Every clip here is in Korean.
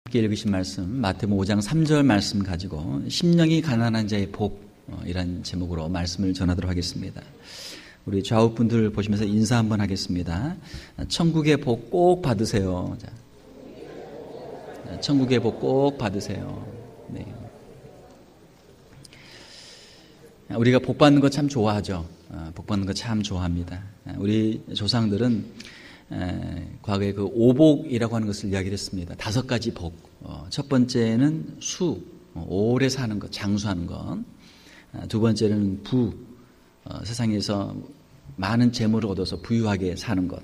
함께 읽으신 말씀 마태복음 5장 3절 말씀 가지고 심령이 가난한 자의 복이란 제목으로 말씀을 전하도록 하겠습니다. 우리 좌우분들 보시면서 인사 한번 하겠습니다. 천국의 복 꼭 받으세요. 자, 천국의 복 꼭 받으세요. 네. 우리가 복 받는 거 참 좋아하죠. 복 받는 거 참 좋아합니다. 우리 조상들은 과거에 그 오복이라고 하는 것을 이야기를 했습니다. 5가지 복. 첫 번째는 수, 오래 사는 것, 장수하는 것. 두 번째는 부, 세상에서 많은 재물을 얻어서 부유하게 사는 것.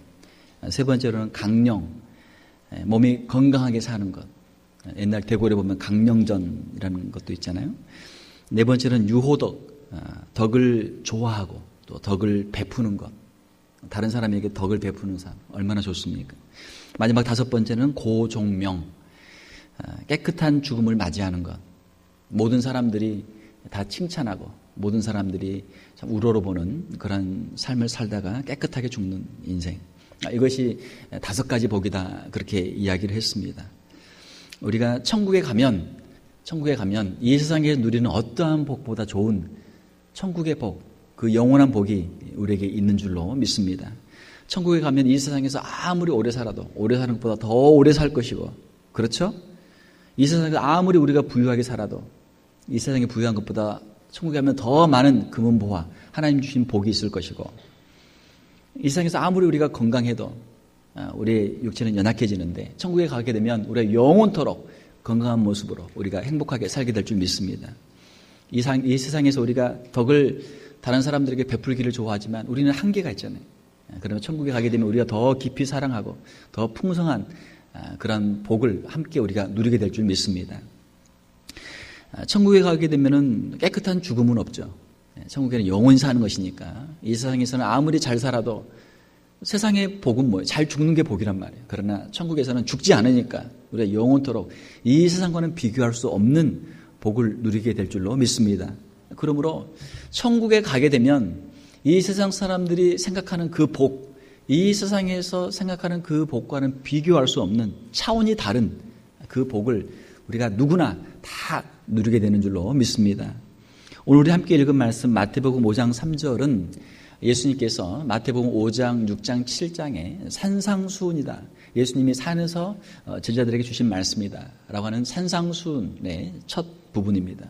세 번째로는 강령, 몸이 건강하게 사는 것. 옛날 대궐에 보면 강령전이라는 것도 있잖아요. 네 번째는 유호덕, 덕을 좋아하고 또 덕을 베푸는 것. 다른 사람에게 덕을 베푸는 삶 얼마나 좋습니까? 마지막 5번째는 고종명, 깨끗한 죽음을 맞이하는 것. 모든 사람들이 다 칭찬하고 모든 사람들이 참 우러러보는 그런 삶을 살다가 깨끗하게 죽는 인생. 이것이 5가지 복이다, 그렇게 이야기를 했습니다. 우리가 천국에 가면 이 세상에서 누리는 어떠한 복보다 좋은 천국의 복, 그 영원한 복이 우리에게 있는 줄로 믿습니다. 천국에 가면 이 세상에서 아무리 오래 살아도 오래 사는 것보다 더 오래 살 것이고, 그렇죠? 이 세상에서 아무리 우리가 부유하게 살아도 이 세상에 부유한 것보다 천국에 가면 더 많은 금은보화, 하나님 주신 복이 있을 것이고, 이 세상에서 아무리 우리가 건강해도 우리의 육체는 연약해지는데 천국에 가게 되면 우리가 영원토록 건강한 모습으로 우리가 행복하게 살게 될 줄 믿습니다. 이 세상에서 우리가 덕을 다른 사람들에게 베풀기를 좋아하지만 우리는 한계가 있잖아요. 그러면 천국에 가게 되면 우리가 더 깊이 사랑하고 더 풍성한 그런 복을 함께 우리가 누리게 될 줄 믿습니다. 천국에 가게 되면은 깨끗한 죽음은 없죠. 천국에는 영원히 사는 것이니까. 이 세상에서는 아무리 잘 살아도 세상의 복은 뭐예요? 잘 죽는 게 복이란 말이에요. 그러나 천국에서는 죽지 않으니까 우리가 영원토록 이 세상과는 비교할 수 없는 복을 누리게 될 줄로 믿습니다. 그러므로 천국에 가게 되면 이 세상 사람들이 생각하는 그 복, 이 세상에서 생각하는 그 복과는 비교할 수 없는 차원이 다른 그 복을 우리가 누구나 다 누리게 되는 줄로 믿습니다. 오늘 우리 함께 읽은 말씀 마태복음 5장 3절은 예수님께서 마태복음 5장, 6장, 7장에 산상수훈이다, 예수님이 산에서 제자들에게 주신 말씀이다 라고 하는 산상수훈의 첫 부분입니다.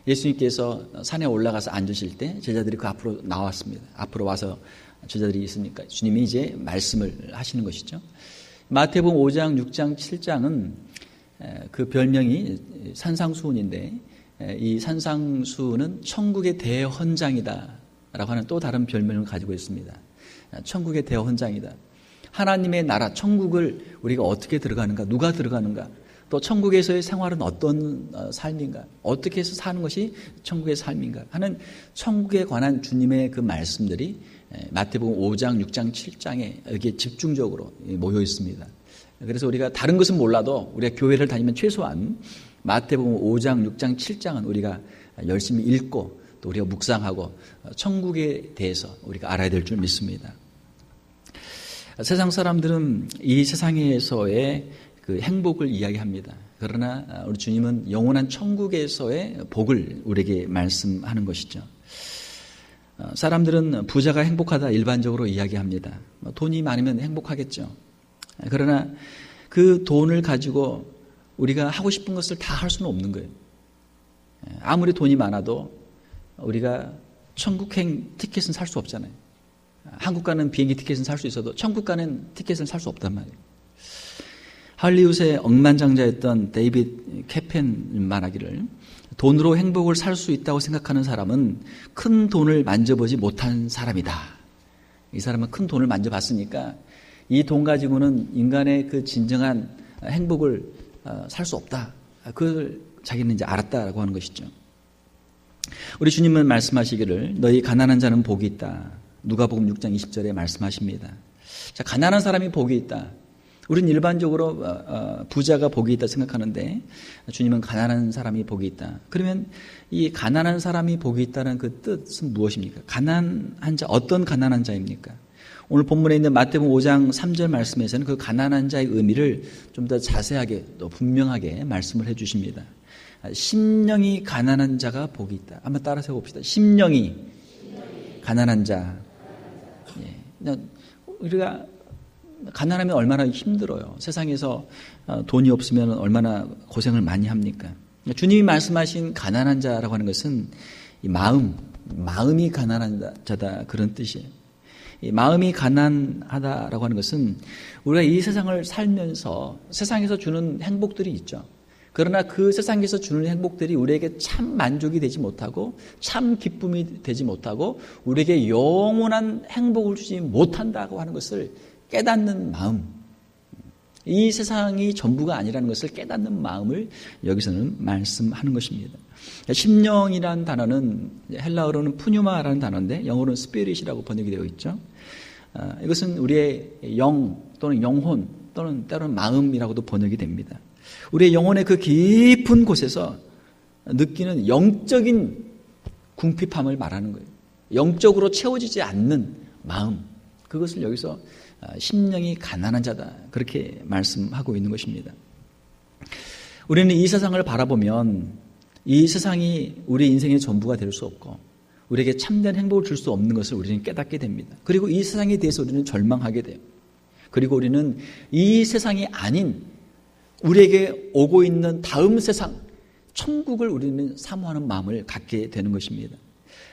예수님께서 산에 올라가서 앉으실 때 제자들이 그 앞으로 나왔습니다. 앞으로 와서 제자들이 있으니까 주님이 이제 말씀을 하시는 것이죠. 마태복음 5장, 6장, 7장은 그 별명이 산상수훈인데, 이 산상수훈은 천국의 대헌장이다 라고 하는 또 다른 별명을 가지고 있습니다. 천국의 대헌장이다. 하나님의 나라, 천국을 우리가 어떻게 들어가는가, 누가 들어가는가, 또 천국에서의 생활은 어떤 삶인가, 어떻게 해서 사는 것이 천국의 삶인가 하는 천국에 관한 주님의 그 말씀들이 마태복음 5장, 6장, 7장에 여기에 집중적으로 모여 있습니다. 그래서 우리가 다른 것은 몰라도 우리가 교회를 다니면 최소한 마태복음 5장, 6장, 7장은 우리가 열심히 읽고 또 우리가 묵상하고 천국에 대해서 우리가 알아야 될 줄 믿습니다. 세상 사람들은 이 세상에서의 그 행복을 이야기합니다. 그러나 우리 주님은 영원한 천국에서의 복을 우리에게 말씀하는 것이죠. 사람들은 부자가 행복하다 일반적으로 이야기합니다. 돈이 많으면 행복하겠죠. 그러나 그 돈을 가지고 우리가 하고 싶은 것을 다 할 수는 없는 거예요. 아무리 돈이 많아도 우리가 천국행 티켓은 살 수 없잖아요. 한국 가는 비행기 티켓은 살 수 있어도 천국 가는 티켓은 살 수 없단 말이에요. 할리우드의 억만장자였던 데이빗 캐펜 말하기를, 돈으로 행복을 살 수 있다고 생각하는 사람은 큰 돈을 만져보지 못한 사람이다. 이 사람은 큰 돈을 만져봤으니까 이 돈 가지고는 인간의 그 진정한 행복을 살 수 없다. 그걸 자기는 이제 알았다라고 하는 것이죠. 우리 주님은 말씀하시기를 너희 가난한 자는 복이 있다. 누가복음 6장 20절에 말씀하십니다. 자, 가난한 사람이 복이 있다. 우리는 일반적으로 부자가 복이 있다 생각하는데 주님은 가난한 사람이 복이 있다. 그러면 이 가난한 사람이 복이 있다는 그 뜻은 무엇입니까? 가난한 자, 어떤 가난한 자입니까? 오늘 본문에 있는 마태복음 5장 3절 말씀에서는 그 가난한 자의 의미를 좀 더 자세하게 또 분명하게 말씀을 해 주십니다. 심령이 가난한 자가 복이 있다. 한번 따라서 해봅시다. 심령이 가난한 자. 예. 우리가 가난하면 얼마나 힘들어요. 세상에서 돈이 없으면 얼마나 고생을 많이 합니까? 주님이 말씀하신 가난한 자라고 하는 것은 이 마음이 가난한 자다, 그런 뜻이에요. 이 마음이 가난하다라고 하는 것은 우리가 이 세상을 살면서 세상에서 주는 행복들이 있죠. 그러나 그 세상에서 주는 행복들이 우리에게 참 만족이 되지 못하고 참 기쁨이 되지 못하고 우리에게 영원한 행복을 주지 못한다고 하는 것을 깨닫는 마음, 이 세상이 전부가 아니라는 것을 깨닫는 마음을 여기서는 말씀하는 것입니다. 심령이라는 단어는 헬라어로는 푸뉴마라는 단어인데 영어로는 스피릿이라고 번역이 되어 있죠. 이것은 우리의 영 또는 영혼 또는 때로는 마음이라고도 번역이 됩니다. 우리의 영혼의 그 깊은 곳에서 느끼는 영적인 궁핍함을 말하는 거예요. 영적으로 채워지지 않는 마음, 그것을 여기서 심령이 가난한 자다, 그렇게 말씀하고 있는 것입니다. 우리는 이 세상을 바라보면 이 세상이 우리 인생의 전부가 될 수 없고 우리에게 참된 행복을 줄 수 없는 것을 우리는 깨닫게 됩니다. 그리고 이 세상에 대해서 우리는 절망하게 돼요. 그리고 우리는 이 세상이 아닌 우리에게 오고 있는 다음 세상, 천국을 우리는 사모하는 마음을 갖게 되는 것입니다.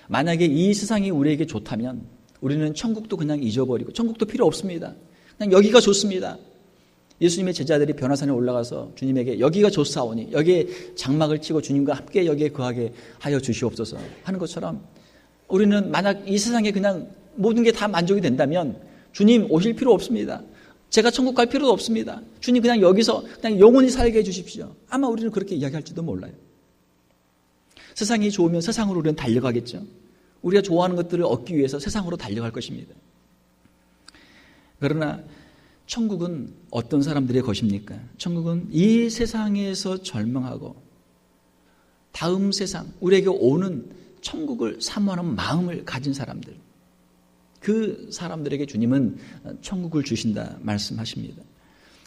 만약에 이 세상이 우리에게 좋다면 우리는 천국도 그냥 잊어버리고 천국도 필요 없습니다. 그냥 여기가 좋습니다. 예수님의 제자들이 변화산에 올라가서 주님에게 여기가 좋사오니 여기에 장막을 치고 주님과 함께 여기에 거하게 하여 주시옵소서 하는 것처럼 우리는 만약 이 세상에 그냥 모든 게 다 만족이 된다면 주님 오실 필요 없습니다. 제가 천국 갈 필요도 없습니다. 주님 그냥 여기서 그냥 영원히 살게 해주십시오. 아마 우리는 그렇게 이야기할지도 몰라요. 세상이 좋으면 세상으로 우리는 달려가겠죠. 우리가 좋아하는 것들을 얻기 위해서 세상으로 달려갈 것입니다. 그러나 천국은 어떤 사람들의 것입니까? 천국은 이 세상에서 절망하고 다음 세상, 우리에게 오는 천국을 사모하는 마음을 가진 사람들, 그 사람들에게 주님은 천국을 주신다 말씀하십니다.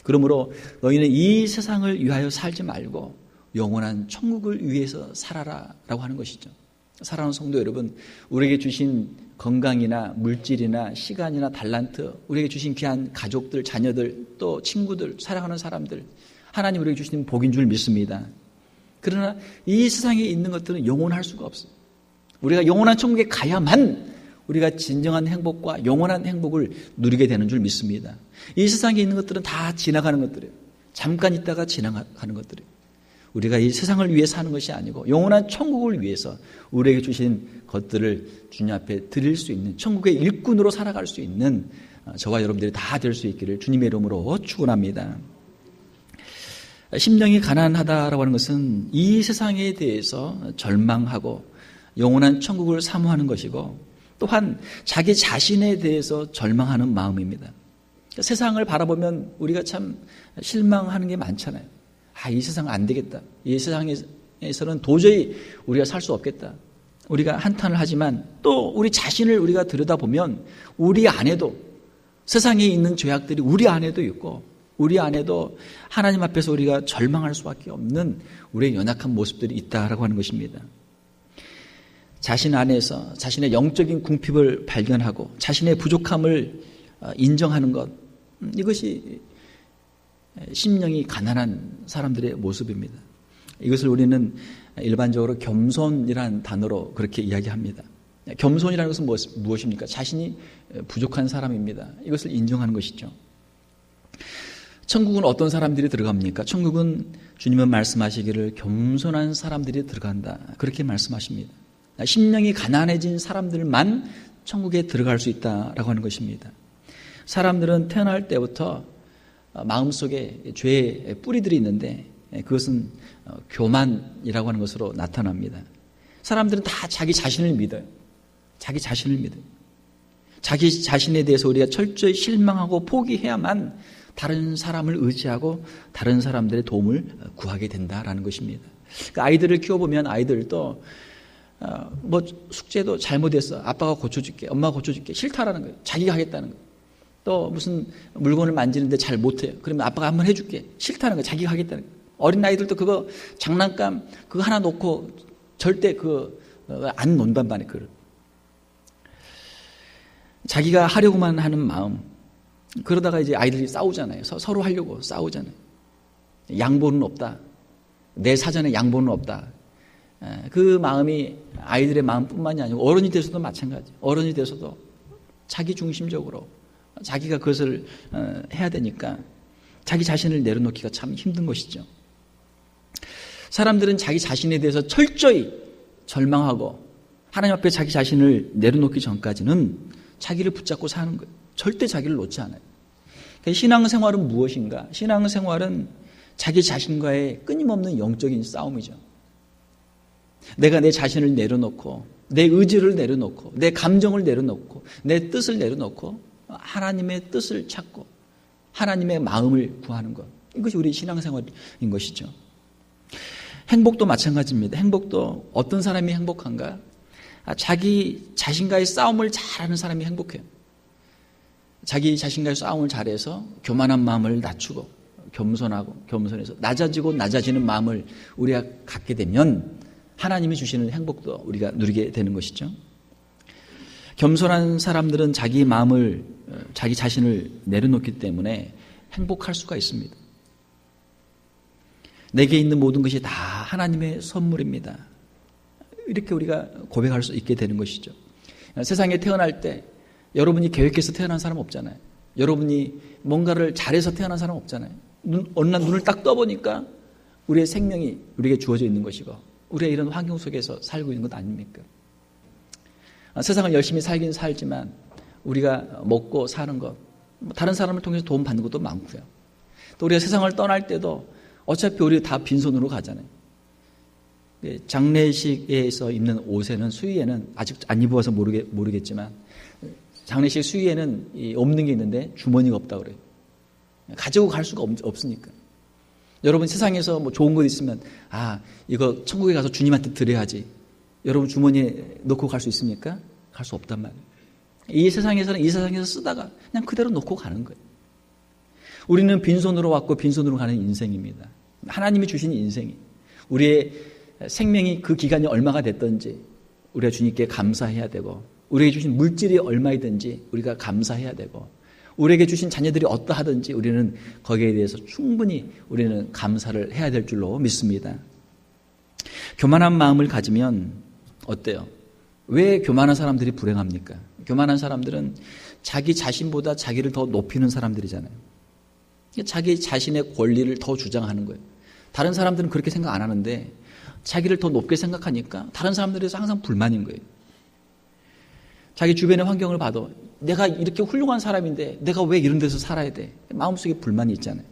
그러므로 너희는 이 세상을 위하여 살지 말고 영원한 천국을 위해서 살아라 라고 하는 것이죠. 사랑하는 성도 여러분, 우리에게 주신 건강이나 물질이나 시간이나 달란트, 우리에게 주신 귀한 가족들, 자녀들, 또 친구들, 사랑하는 사람들, 하나님 우리에게 주신 복인 줄 믿습니다. 그러나 이 세상에 있는 것들은 영원할 수가 없어요. 우리가 영원한 천국에 가야만 우리가 진정한 행복과 영원한 행복을 누리게 되는 줄 믿습니다. 이 세상에 있는 것들은 다 지나가는 것들이에요. 잠깐 있다가 지나가는 것들이에요. 우리가 이 세상을 위해 사는 것이 아니고 영원한 천국을 위해서 우리에게 주신 것들을 주님 앞에 드릴 수 있는 천국의 일꾼으로 살아갈 수 있는 저와 여러분들이 다 될 수 있기를 주님의 이름으로 축원합니다. 심령이 가난하다라고 하는 것은 이 세상에 대해서 절망하고 영원한 천국을 사모하는 것이고 또한 자기 자신에 대해서 절망하는 마음입니다. 세상을 바라보면 우리가 참 실망하는 게 많잖아요. 이 세상 안 되겠다. 이 세상에서는 도저히 우리가 살 수 없겠다. 우리가 한탄을 하지만 또 우리 자신을 우리가 들여다보면 우리 안에도 세상에 있는 죄악들이 우리 안에도 있고 우리 안에도 하나님 앞에서 우리가 절망할 수밖에 없는 우리의 연약한 모습들이 있다라고 하는 것입니다. 자신 안에서 자신의 영적인 궁핍을 발견하고 자신의 부족함을 인정하는 것, 이것이 심령이 가난한 사람들의 모습입니다. 이것을 우리는 일반적으로 겸손이라는 단어로 그렇게 이야기합니다. 겸손이라는 것은 무엇입니까? 자신이 부족한 사람입니다. 이것을 인정하는 것이죠. 천국은 어떤 사람들이 들어갑니까? 천국은 주님은 말씀하시기를 겸손한 사람들이 들어간다, 그렇게 말씀하십니다. 심령이 가난해진 사람들만 천국에 들어갈 수 있다라고 하는 것입니다. 사람들은 태어날 때부터 마음속에 죄의 뿌리들이 있는데 그것은 교만이라고 하는 것으로 나타납니다. 사람들은 다 자기 자신을 믿어요. 자기 자신을 믿어요. 자기 자신에 대해서 우리가 철저히 실망하고 포기해야만 다른 사람을 의지하고 다른 사람들의 도움을 구하게 된다라는 것입니다. 아이들을 키워보면 아이들도 뭐 숙제도 잘못했어. 아빠가 고쳐줄게. 엄마가 고쳐줄게. 싫다라는 거예요. 자기가 하겠다는 거예요. 또 무슨 물건을 만지는데 잘 못해요. 그러면 아빠가 한번 해줄게. 싫다는 거예요. 자기가 하겠다는 거예요. 어린아이들도 그거 장난감 그거 하나 놓고 절대 안 논단 말이에요. 그걸. 자기가 하려고만 하는 마음. 그러다가 이제 아이들이 싸우잖아요. 서로 하려고 싸우잖아요. 양보는 없다. 내 사전에 양보는 없다. 그 마음이 아이들의 마음뿐만이 아니고 어른이 돼서도 마찬가지. 어른이 돼서도 자기 중심적으로 자기가 그것을 해야 되니까 자기 자신을 내려놓기가 참 힘든 것이죠. 사람들은 자기 자신에 대해서 철저히 절망하고 하나님 앞에 자기 자신을 내려놓기 전까지는 자기를 붙잡고 사는 거예요. 절대 자기를 놓지 않아요. 신앙생활은 무엇인가? 신앙생활은 자기 자신과의 끊임없는 영적인 싸움이죠. 내가 내 자신을 내려놓고 내 의지를 내려놓고 내 감정을 내려놓고 내 뜻을 내려놓고 하나님의 뜻을 찾고 하나님의 마음을 구하는 것. 이것이 우리 신앙생활인 것이죠. 행복도 마찬가지입니다. 행복도 어떤 사람이 행복한가? 자기 자신과의 싸움을 잘하는 사람이 행복해요. 자기 자신과의 싸움을 잘해서 교만한 마음을 낮추고 겸손해서 낮아지는 마음을 우리가 갖게 되면 하나님이 주시는 행복도 우리가 누리게 되는 것이죠. 겸손한 사람들은 자기 마음을 자기 자신을 내려놓기 때문에 행복할 수가 있습니다. 내게 있는 모든 것이 다 하나님의 선물입니다. 이렇게 우리가 고백할 수 있게 되는 것이죠. 세상에 태어날 때 여러분이 계획해서 태어난 사람 없잖아요. 여러분이 뭔가를 잘해서 태어난 사람 없잖아요. 어느 날 눈을 딱 떠보니까 우리의 생명이 우리에게 주어져 있는 것이고 우리가 이런 환경 속에서 살고 있는 것 아닙니까? 세상을 열심히 살긴 살지만 우리가 먹고 사는 것, 다른 사람을 통해서 도움 받는 것도 많고요. 또 우리가 세상을 떠날 때도 어차피 우리 다 빈손으로 가잖아요. 장례식에서 입는 옷에는 수의에는 아직 안 입어서 모르겠지만 장례식 수의에는 없는 게 있는데 주머니가 없다고 그래요. 가지고 갈 수가 없으니까. 여러분 세상에서 뭐 좋은 것 있으면 이거 천국에 가서 주님한테 드려야지. 여러분 주머니에 넣고 갈 수 있습니까? 갈 수 없단 말이에요. 이 세상에서 쓰다가 그냥 그대로 놓고 가는 거예요. 우리는 빈손으로 왔고 빈손으로 가는 인생입니다. 하나님이 주신 인생이 우리의 생명이 그 기간이 얼마가 됐든지 우리가 주님께 감사해야 되고 우리에게 주신 물질이 얼마이든지 우리가 감사해야 되고 우리에게 주신 자녀들이 어떠하든지 우리는 거기에 대해서 충분히 우리는 감사를 해야 될 줄로 믿습니다. 교만한 마음을 가지면 어때요? 왜 교만한 사람들이 불행합니까? 교만한 사람들은 자기 자신보다 자기를 더 높이는 사람들이잖아요. 자기 자신의 권리를 더 주장하는 거예요. 다른 사람들은 그렇게 생각 안 하는데 자기를 더 높게 생각하니까 다른 사람들에서 항상 불만인 거예요. 자기 주변의 환경을 봐도 내가 이렇게 훌륭한 사람인데 내가 왜 이런 데서 살아야 돼? 마음속에 불만이 있잖아요.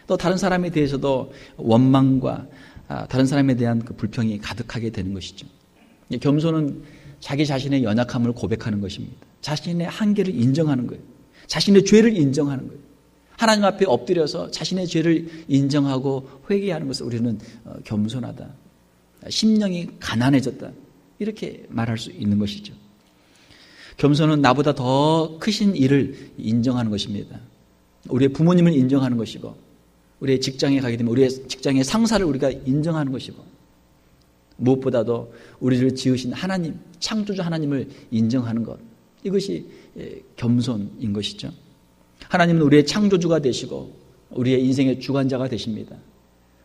또 다른 사람에 대해서도 원망과 다른 사람에 대한 그 불평이 가득하게 되는 것이죠. 겸손은 자기 자신의 연약함을 고백하는 것입니다. 자신의 한계를 인정하는 거예요. 자신의 죄를 인정하는 거예요. 하나님 앞에 엎드려서 자신의 죄를 인정하고 회개하는 것을 우리는 겸손하다. 심령이 가난해졌다. 이렇게 말할 수 있는 것이죠. 겸손은 나보다 더 크신 일을 인정하는 것입니다. 우리의 부모님을 인정하는 것이고 우리의 직장에 가게 되면 우리의 직장의 상사를 우리가 인정하는 것이고 무엇보다도 우리를 지으신 하나님, 창조주 하나님을 인정하는 것. 이것이 겸손인 것이죠. 하나님은 우리의 창조주가 되시고 우리의 인생의 주관자가 되십니다.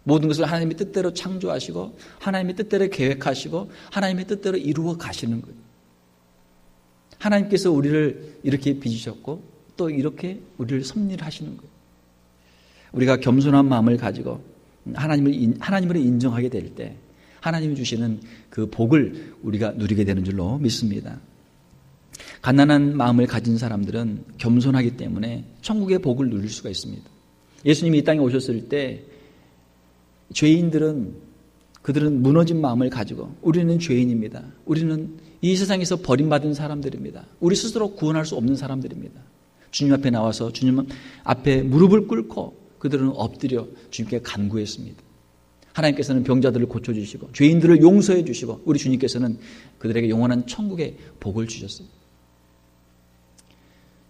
모든 것을 하나님의 뜻대로 창조하시고 하나님의 뜻대로 계획하시고 하나님의 뜻대로 이루어 가시는 거예요. 하나님께서 우리를 이렇게 빚으셨고 또 이렇게 우리를 섭리하시는 거예요. 우리가 겸손한 마음을 가지고 하나님을 인정하게 될 때 하나님이 주시는 그 복을 우리가 누리게 되는 줄로 믿습니다. 가난한 마음을 가진 사람들은 겸손하기 때문에 천국의 복을 누릴 수가 있습니다. 예수님이 이 땅에 오셨을 때 그들은 무너진 마음을 가지고 우리는 죄인입니다. 우리는 이 세상에서 버림받은 사람들입니다. 우리 스스로 구원할 수 없는 사람들입니다. 주님 앞에 나와서 주님 앞에 무릎을 꿇고 그들은 엎드려 주님께 간구했습니다. 하나님께서는 병자들을 고쳐주시고 죄인들을 용서해 주시고 우리 주님께서는 그들에게 영원한 천국의 복을 주셨어요.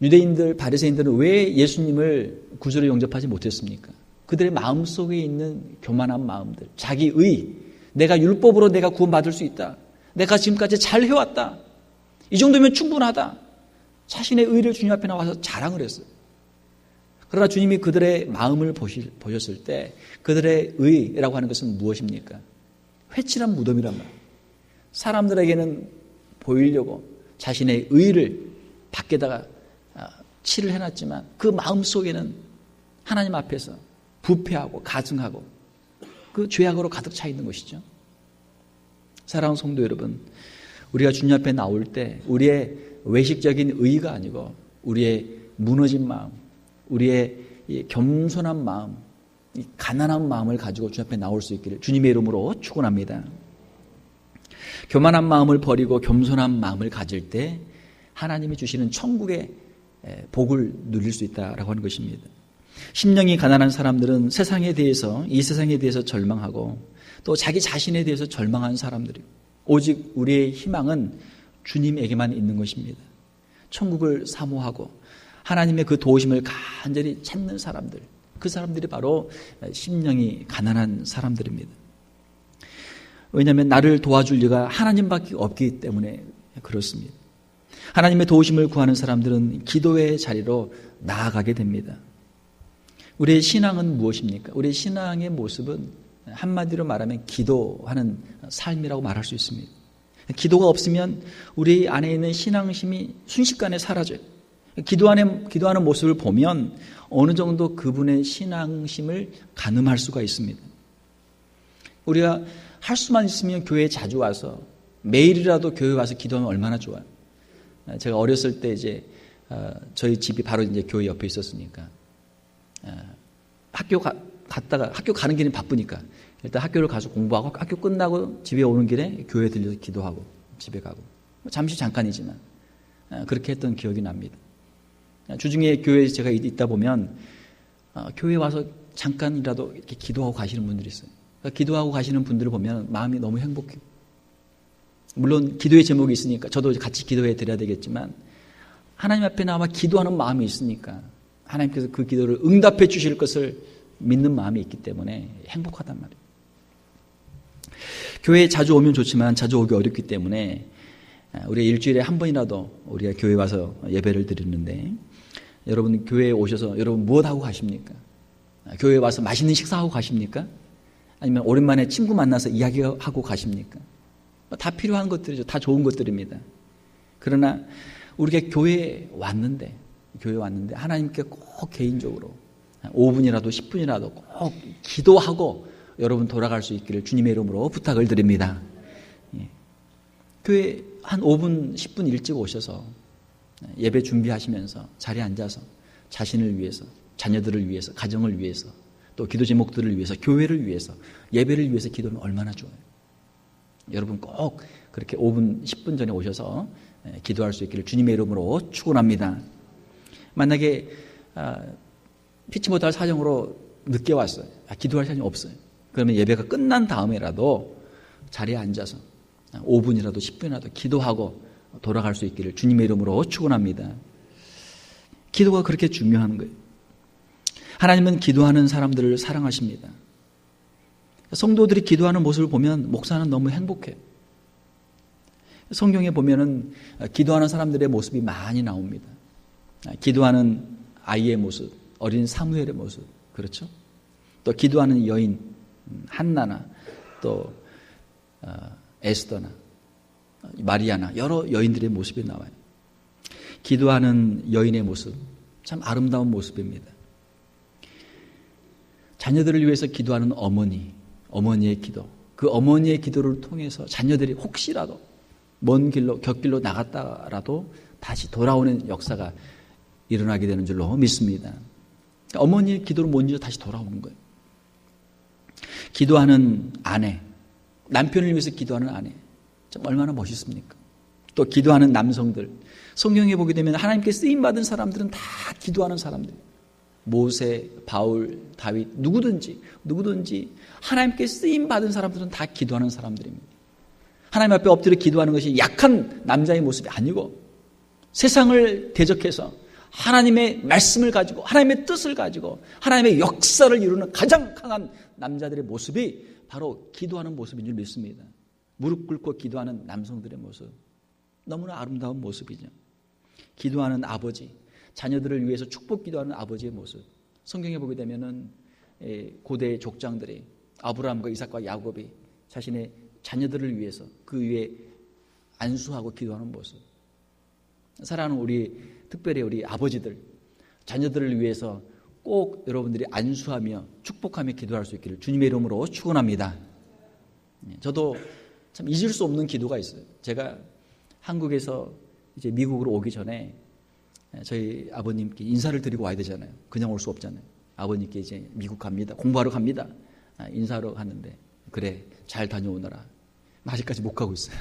유대인들, 바리새인들은 왜 예수님을 구주로 영접하지 못했습니까? 그들의 마음속에 있는 교만한 마음들, 자기의, 내가 율법으로 내가 구원받을 수 있다. 내가 지금까지 잘 해왔다. 이 정도면 충분하다. 자신의 의를 주님 앞에 나와서 자랑을 했어요. 그러나 주님이 그들의 마음을 보셨을 때 그들의 의라고 하는 것은 무엇입니까? 회칠한 무덤이란 말이에요. 사람들에게는 보이려고 자신의 의를 밖에다가 칠을 해놨지만 그 마음속에는 하나님 앞에서 부패하고 가증하고 그 죄악으로 가득 차 있는 것이죠. 사랑하는 성도 여러분, 우리가 주님 앞에 나올 때 우리의 외식적인 의의가 아니고 우리의 무너진 마음, 우리의 겸손한 마음, 가난한 마음을 가지고 주님 앞에 나올 수 있기를 주님의 이름으로 축원합니다. 교만한 마음을 버리고 겸손한 마음을 가질 때 하나님이 주시는 천국의 복을 누릴 수 있다라고 하는 것입니다. 심령이 가난한 사람들은 세상에 대해서, 이 세상에 대해서 절망하고 또 자기 자신에 대해서 절망하는 사람들이고 오직 우리의 희망은 주님에게만 있는 것입니다. 천국을 사모하고 하나님의 그 도우심을 간절히 찾는 사람들, 그 사람들이 바로 심령이 가난한 사람들입니다. 왜냐하면 나를 도와줄 리가 하나님밖에 없기 때문에 그렇습니다. 하나님의 도우심을 구하는 사람들은 기도의 자리로 나아가게 됩니다. 우리의 신앙은 무엇입니까? 우리의 신앙의 모습은 한마디로 말하면 기도하는 삶이라고 말할 수 있습니다. 기도가 없으면 우리 안에 있는 신앙심이 순식간에 사라져요. 기도하는 모습을 보면 어느 정도 그분의 신앙심을 가늠할 수가 있습니다. 우리가 할 수만 있으면 교회에 자주 와서 매일이라도 교회에 와서 기도하면 얼마나 좋아요. 제가 어렸을 때 이제 저희 집이 바로 이제 교회 옆에 있었으니까 학교 갔다가 학교 가는 길은 바쁘니까 일단 학교를 가서 공부하고 학교 끝나고 집에 오는 길에 교회에 들려서 기도하고 집에 가고 잠시 잠깐이지만 그렇게 했던 기억이 납니다. 주중에 교회에 제가 있다 보면 교회에 와서 잠깐이라도 이렇게 기도하고 가시는 분들이 있어요. 그러니까 기도하고 가시는 분들을 보면 마음이 너무 행복해요. 물론 기도의 제목이 있으니까 저도 같이 기도해 드려야 되겠지만 하나님 앞에 나와 기도하는 마음이 있으니까 하나님께서 그 기도를 응답해 주실 것을 믿는 마음이 있기 때문에 행복하단 말이에요. 교회에 자주 오면 좋지만 자주 오기 어렵기 때문에 우리 일주일에 한 번이라도 우리가 교회에 와서 예배를 드리는데 여러분 교회에 오셔서 여러분 무엇 하고 가십니까? 교회에 와서 맛있는 식사하고 가십니까? 아니면 오랜만에 친구 만나서 이야기하고 가십니까? 다 필요한 것들이죠. 다 좋은 것들입니다. 그러나 우리가 교회에 왔는데 하나님께 꼭 개인적으로 5분이라도 10분이라도 꼭 기도하고 여러분 돌아갈 수 있기를 주님의 이름으로 부탁을 드립니다. 교회 한 5분, 10분 일찍 오셔서 예배 준비하시면서 자리에 앉아서 자신을 위해서, 자녀들을 위해서, 가정을 위해서, 또 기도 제목들을 위해서, 교회를 위해서, 예배를 위해서 기도는 얼마나 좋아요. 여러분 꼭 그렇게 5분, 10분 전에 오셔서 기도할 수 있기를 주님의 이름으로 축원합니다. 만약에 피치 못할 사정으로 늦게 왔어요. 기도할 시간이 없어요. 그러면 예배가 끝난 다음에라도 자리에 앉아서 5분이라도 10분이라도 기도하고 돌아갈 수 있기를 주님의 이름으로 축원합니다. 기도가 그렇게 중요한 거예요. 하나님은 기도하는 사람들을 사랑하십니다. 성도들이 기도하는 모습을 보면 목사는 너무 행복해요. 성경에 보면은 기도하는 사람들의 모습이 많이 나옵니다. 기도하는 아이의 모습, 어린 사무엘의 모습, 그렇죠? 또 기도하는 여인 한나나 또 에스더나 마리아나 여러 여인들의 모습이 나와요. 기도하는 여인의 모습, 참 아름다운 모습입니다. 자녀들을 위해서 기도하는 어머니의 기도, 그 어머니의 기도를 통해서 자녀들이 혹시라도 먼 길로 곁길로 나갔다라도 다시 돌아오는 역사가 일어나게 되는 줄로 믿습니다. 어머니의 기도를 먼저 다시 돌아오는 거예요. 기도하는 아내, 남편을 위해서 기도하는 아내, 참 얼마나 멋있습니까? 또 기도하는 남성들, 성경에 보게 되면 하나님께 쓰임받은 사람들은 다 기도하는 사람들. 모세, 바울, 다윗 누구든지 하나님께 쓰임 받은 사람들은 다 기도하는 사람들입니다. 하나님 앞에 엎드려 기도하는 것이 약한 남자의 모습이 아니고 세상을 대적해서 하나님의 말씀을 가지고 하나님의 뜻을 가지고 하나님의 역사를 이루는 가장 강한 남자들의 모습이 바로 기도하는 모습인 줄 믿습니다. 무릎 꿇고 기도하는 남성들의 모습, 너무나 아름다운 모습이죠. 기도하는 아버지, 자녀들을 위해서 축복 기도하는 아버지의 모습. 성경에 보게 되면은 고대 족장들이 아브라함과 이삭과 야곱이 자신의 자녀들을 위해서 그 위에 안수하고 기도하는 모습. 사랑하는 우리, 특별히 우리 아버지들, 자녀들을 위해서 꼭 여러분들이 안수하며 축복하며 기도할 수 있기를 주님의 이름으로 축원합니다. 저도 참 잊을 수 없는 기도가 있어요. 제가 한국에서 이제 미국으로 오기 전에 저희 아버님께 인사를 드리고 와야 되잖아요. 그냥 올 수 없잖아요. 아버님께 이제 미국 갑니다. 공부하러 갑니다. 인사하러 갔는데 그래 잘 다녀오너라. 아직까지 못 가고 있어요.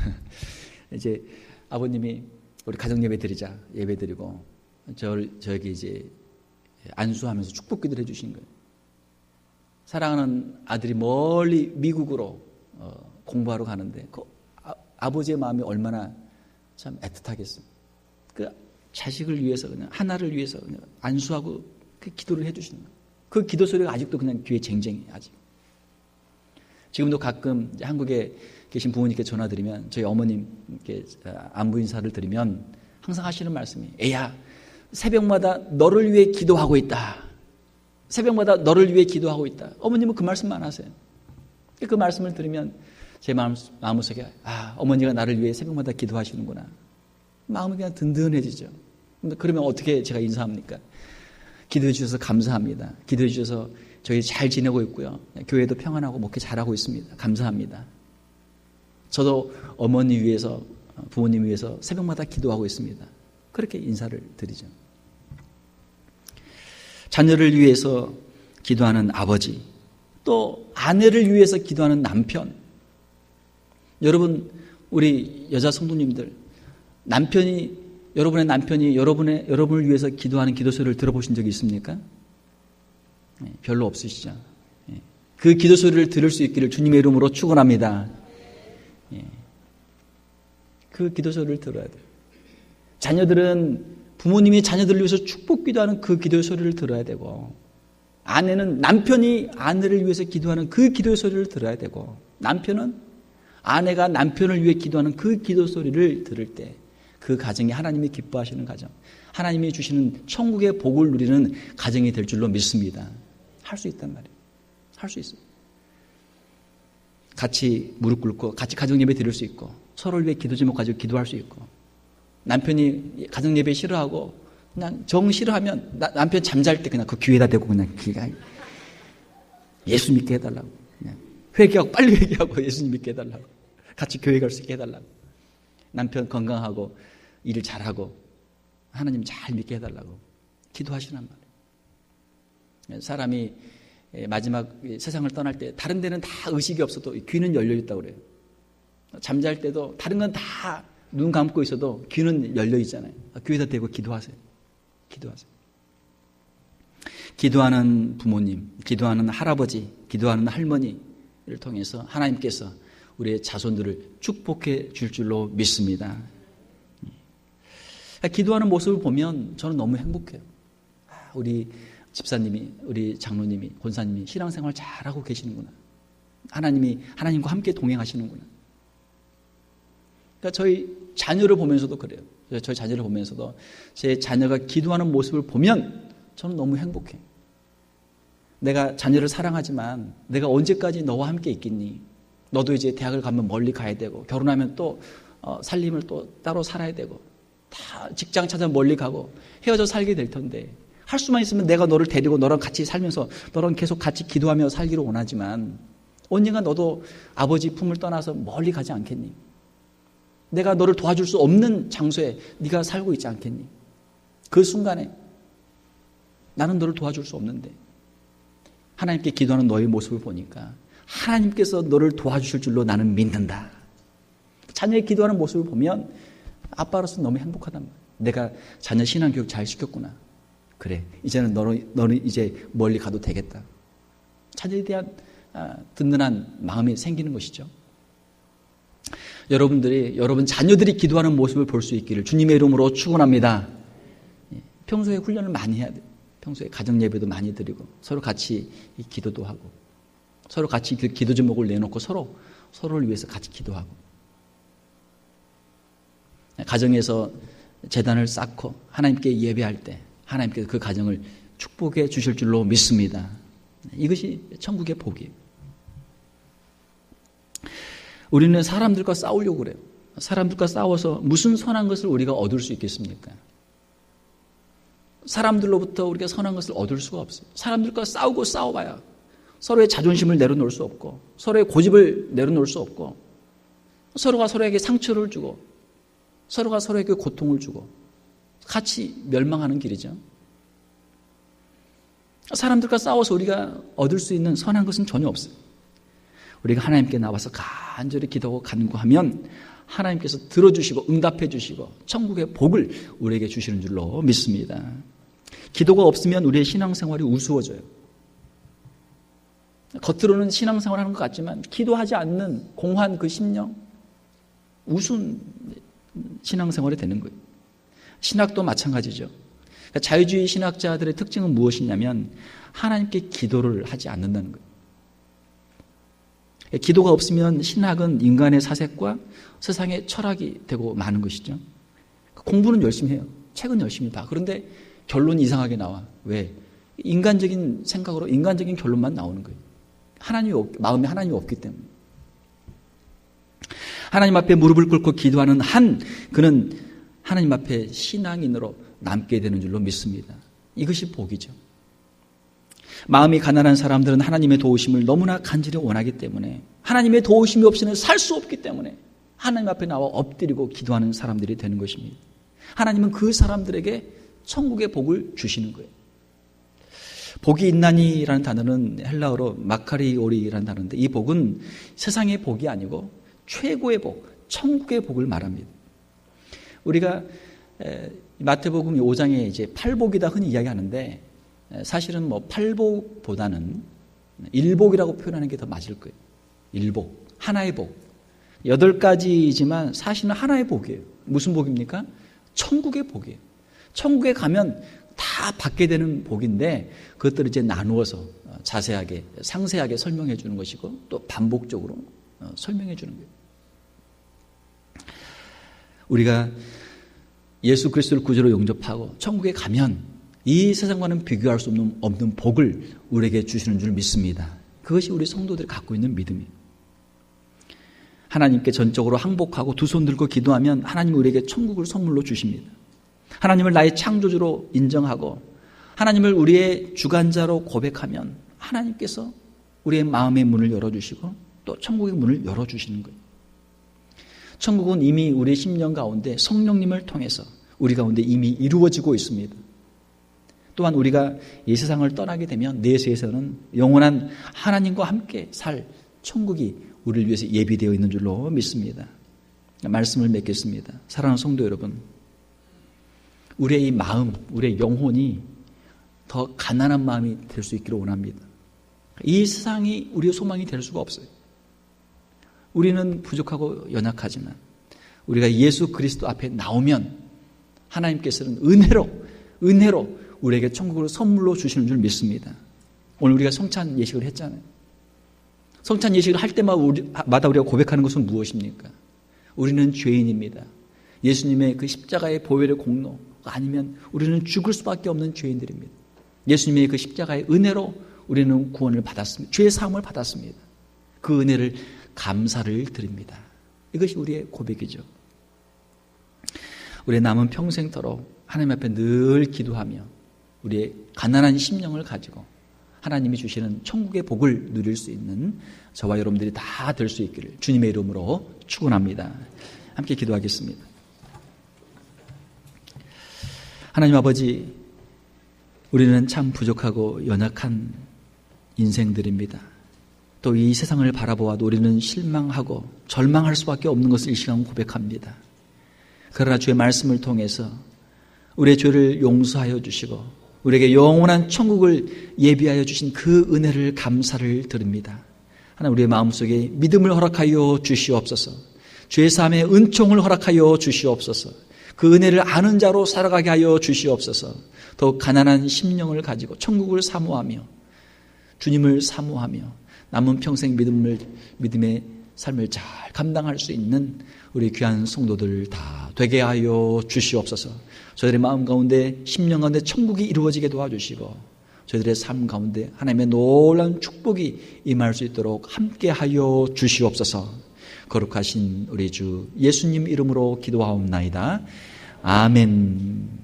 이제 아버님이 우리 가정 예배 드리자 예배 드리고 저에게 이제 안수하면서 축복 기도를 해주신 거예요. 사랑하는 아들이 멀리 미국으로 공부하러 가는데 그 아버지의 마음이 얼마나 참 애틋하겠어요. 그 자식을 위해서 그냥 하나를 위해서 그냥 안수하고 그 기도를 해주시는 거예요. 그 기도 소리가 아직도 그냥 귀에 쟁쟁해 아직. 지금도 가끔 한국에 계신 부모님께 전화드리면 저희 어머님께 안부 인사를 드리면 항상 하시는 말씀이 애야 새벽마다 너를 위해 기도하고 있다. 새벽마다 너를 위해 기도하고 있다. 어머님은 그 말씀만 하세요. 그 말씀을 들으면 제 마음속에 어머니가 나를 위해 새벽마다 기도하시는구나. 마음이 그냥 든든해지죠. 그러면 어떻게 제가 인사합니까? 기도해 주셔서 감사합니다. 기도해 주셔서 저희 잘 지내고 있고요. 교회도 평안하고 목회 잘하고 있습니다. 감사합니다. 저도 어머니 위해서 부모님 위해서 새벽마다 기도하고 있습니다. 그렇게 인사를 드리죠. 자녀를 위해서 기도하는 아버지, 또 아내를 위해서 기도하는 남편. 여러분, 우리 여자 성도님들, 여러분의 남편이 여러분을 위해서 기도하는 기도소리를 들어보신 적이 있습니까? 별로 없으시죠. 그 기도소리를 들을 수 있기를 주님의 이름으로 축원합니다. 그 기도소리를 들어야 돼요. 자녀들은 부모님이 자녀들을 위해서 축복 기도하는 그 기도의 소리를 들어야 되고, 아내는 남편이 아내를 위해서 기도하는 그 기도의 소리를 들어야 되고, 남편은 아내가 남편을 위해 기도하는 그 기도 소리를 들을 때 그 가정이 하나님이 기뻐하시는 가정, 하나님이 주시는 천국의 복을 누리는 가정이 될 줄로 믿습니다. 할 수 있단 말이에요. 할 수 있어요. 같이 무릎 꿇고 같이 가정 예배 드릴 수 있고, 서로를 위해 기도 제목 가지고 기도할 수 있고, 남편이 가정 예배 싫어하고 그냥 정 싫어하면 남편 잠잘 때 그냥 그 귀에다 대고 그냥 예수 믿게 해달라고, 그냥 회개하고 빨리 회개하고 예수님 믿게 해달라고, 같이 교회 갈 수 있게 해달라고, 남편 건강하고 일 잘하고 하나님 잘 믿게 해달라고 기도하시란 말이에요. 사람이 마지막 세상을 떠날 때 다른 데는 다 의식이 없어도 귀는 열려 있다고 그래요. 잠잘 때도 다른 건 다 눈 감고 있어도 귀는 열려 있잖아요. 귀에다 대고 기도하세요. 기도하세요. 기도하는 부모님, 기도하는 할아버지, 기도하는 할머니를 통해서 하나님께서 우리의 자손들을 축복해 줄 줄로 믿습니다. 기도하는 모습을 보면 저는 너무 행복해요. 우리 집사님이, 우리 장로님이, 권사님이 신앙생활 잘하고 계시는구나. 하나님과 함께 동행하시는구나. 그러니까 저희 자녀를 보면서도 그래요. 저희 자녀를 보면서도 제 자녀가 기도하는 모습을 보면 저는 너무 행복해요. 내가 자녀를 사랑하지만 내가 언제까지 너와 함께 있겠니? 너도 이제 대학을 가면 멀리 가야 되고, 결혼하면 또 살림을 또 따로 살아야 되고, 다 직장 찾아 멀리 가고 헤어져 살게 될 텐데, 할 수만 있으면 내가 너를 데리고 너랑 같이 살면서 너랑 계속 같이 기도하며 살기를 원하지만 언젠가 너도 아버지 품을 떠나서 멀리 가지 않겠니? 내가 너를 도와줄 수 없는 장소에 네가 살고 있지 않겠니? 그 순간에 나는 너를 도와줄 수 없는데 하나님께 기도하는 너의 모습을 보니까 하나님께서 너를 도와주실 줄로 나는 믿는다. 자녀의 기도하는 모습을 보면 아빠로서 너무 행복하단 말이야. 내가 자녀 신앙교육 잘 시켰구나. 그래, 이제는 너는 이제 멀리 가도 되겠다. 자녀에 대한 든든한 마음이 생기는 것이죠. 여러분 자녀들이 기도하는 모습을 볼 수 있기를 주님의 이름으로 축원합니다. 평소에 훈련을 많이 해야 돼요. 평소에 가정 예배도 많이 드리고 서로 같이 기도도 하고 서로 같이 기도 제목을 내놓고 서로를 위해서 같이 기도하고 가정에서 제단을 쌓고 하나님께 예배할 때 하나님께서 그 가정을 축복해 주실 줄로 믿습니다. 이것이 천국의 복이에요. 우리는 사람들과 싸우려고 그래요. 사람들과 싸워서 무슨 선한 것을 우리가 얻을 수 있겠습니까? 사람들로부터 우리가 선한 것을 얻을 수가 없어요. 사람들과 싸워봐야 서로의 자존심을 내려놓을 수 없고 서로의 고집을 내려놓을 수 없고 서로가 서로에게 상처를 주고 서로가 서로에게 고통을 주고 같이 멸망하는 길이죠. 사람들과 싸워서 우리가 얻을 수 있는 선한 것은 전혀 없어요. 우리가 하나님께 나와서 간절히 기도하고 간구하면 하나님께서 들어주시고 응답해 주시고 천국의 복을 우리에게 주시는 줄로 믿습니다. 기도가 없으면 우리의 신앙생활이 우스워져요. 겉으로는 신앙생활 하는 것 같지만 기도하지 않는 공허한 그 심령, 우스운 신앙생활이 되는 거예요. 신학도 마찬가지죠. 그러니까 자유주의 신학자들의 특징은 무엇이냐면 하나님께 기도를 하지 않는다는 거예요. 기도가 없으면 신학은 인간의 사색과 세상의 철학이 되고 마는 것이죠. 공부는 열심히 해요. 책은 열심히 봐. 그런데 결론이 이상하게 나와. 왜? 인간적인 생각으로 인간적인 결론만 나오는 거예요. 마음에 하나님이 없기 때문에. 하나님 앞에 무릎을 꿇고 기도하는 그는 하나님 앞에 신앙인으로 남게 되는 줄로 믿습니다. 이것이 복이죠. 마음이 가난한 사람들은 하나님의 도우심을 너무나 간절히 원하기 때문에 하나님의 도우심이 없이는 살 수 없기 때문에 하나님 앞에 나와 엎드리고 기도하는 사람들이 되는 것입니다. 하나님은 그 사람들에게 천국의 복을 주시는 거예요. 복이 있나니라는 단어는 헬라어로 마카리오리라는 단어인데 이 복은 세상의 복이 아니고 최고의 복, 천국의 복을 말합니다. 우리가 마태복음 5장에 이제 팔복이다 흔히 이야기하는데 사실은 팔복보다는 일복이라고 표현하는 게 더 맞을 거예요. 일복, 하나의 복. 8가지이지만 사실은 하나의 복이에요. 무슨 복입니까? 천국의 복이에요. 천국에 가면 다 받게 되는 복인데 그것들을 이제 나누어서 자세하게 상세하게 설명해 주는 것이고 또 반복적으로 설명해 주는 거예요. 우리가 예수 그리스도를 구주로 영접하고 천국에 가면 이 세상과는 비교할 수 없는 복을 우리에게 주시는 줄 믿습니다. 그것이 우리 성도들이 갖고 있는 믿음이에요. 하나님께 전적으로 항복하고 두 손 들고 기도하면 하나님이 우리에게 천국을 선물로 주십니다. 하나님을 나의 창조주로 인정하고 하나님을 우리의 주관자로 고백하면 하나님께서 우리의 마음의 문을 열어주시고 또 천국의 문을 열어주시는 거예요. 천국은 이미 우리의 심령 가운데 성령님을 통해서 우리 가운데 이미 이루어지고 있습니다. 또한 우리가 이 세상을 떠나게 되면 내세에서는 영원한 하나님과 함께 살 천국이 우리를 위해서 예비되어 있는 줄로 믿습니다. 말씀을 맺겠습니다. 사랑하는 성도 여러분, 우리의 이 마음, 우리의 영혼이 더 가난한 마음이 될 수 있기를 원합니다. 이 세상이 우리의 소망이 될 수가 없어요. 우리는 부족하고 연약하지만 우리가 예수 그리스도 앞에 나오면 하나님께서는 은혜로 우리에게 천국을 선물로 주시는 줄 믿습니다. 오늘 우리가 성찬 예식을 했잖아요. 성찬 예식을 할 때마다 우리가 고백하는 것은 무엇입니까? 우리는 죄인입니다. 예수님의 그 십자가의 보혈의 공로가 아니면 우리는 죽을 수밖에 없는 죄인들입니다. 예수님의 그 십자가의 은혜로 우리는 구원을 받았습니다. 죄의 사함을 받았습니다. 그 은혜를 감사를 드립니다. 이것이 우리의 고백이죠. 우리의 남은 평생토록 하나님 앞에 늘 기도하며 우리의 가난한 심령을 가지고 하나님이 주시는 천국의 복을 누릴 수 있는 저와 여러분들이 다 될 수 있기를 주님의 이름으로 축원합니다. 함께 기도하겠습니다. 하나님 아버지, 우리는 참 부족하고 연약한 인생들입니다. 또 이 세상을 바라보아도 우리는 실망하고 절망할 수밖에 없는 것을 이 시간 고백합니다. 그러나 주의 말씀을 통해서 우리의 죄를 용서하여 주시고 우리에게 영원한 천국을 예비하여 주신 그 은혜를 감사를 드립니다. 하나님, 우리의 마음속에 믿음을 허락하여 주시옵소서. 죄사함의 은총을 허락하여 주시옵소서. 그 은혜를 아는 자로 살아가게 하여 주시옵소서. 더욱 가난한 심령을 가지고 천국을 사모하며 주님을 사모하며 남은 평생 믿음의 삶을 잘 감당할 수 있는 우리 귀한 성도들 다 되게 하여 주시옵소서. 저희들의 마음 가운데, 심령 가운데 천국이 이루어지게 도와주시고 저희들의 삶 가운데 하나님의 놀라운 축복이 임할 수 있도록 함께 하여 주시옵소서. 거룩하신 우리 주 예수님 이름으로 기도하옵나이다. 아멘.